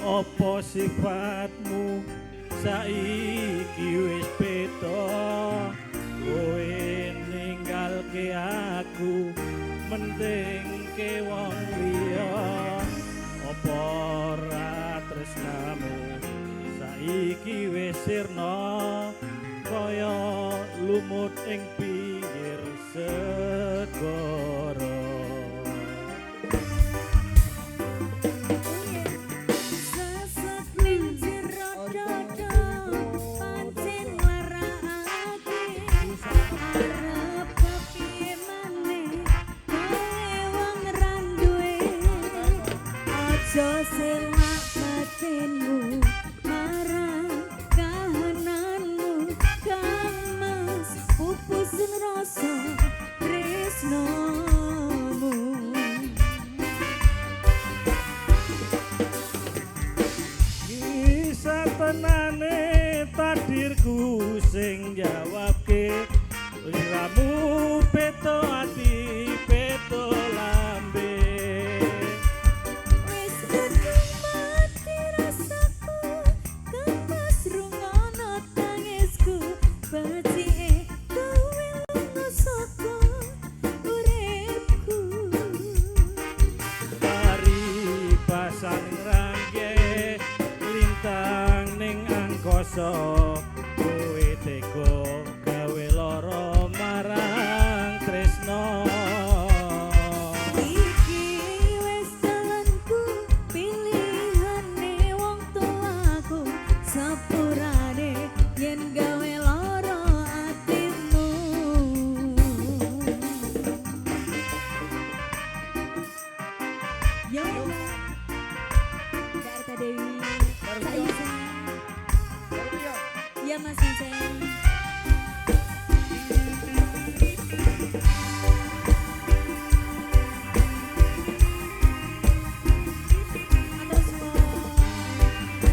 Apa sifatmu saiki wis beda kowe ninggalke aku mendingke wong liya apa ora tresnamu saiki wis sirna kaya lumut ing pinggir segara. Selak batinmu marang kahananmu kamas pupus rasa tresnomu Bisa tenane takdirku sing jawabke liramu peto ati peto lambe kowe tega gawe lara marang tresno iki wis jalanku pilihane wong tuaku sepurane yen gawe lara atimu yo Darta Dewi Saisa ya Mas Vincent.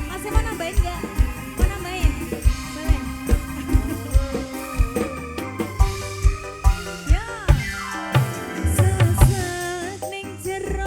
Masih mau nambahin nggak? Mau nambahin? Boleh. Ya. Sesek ning jero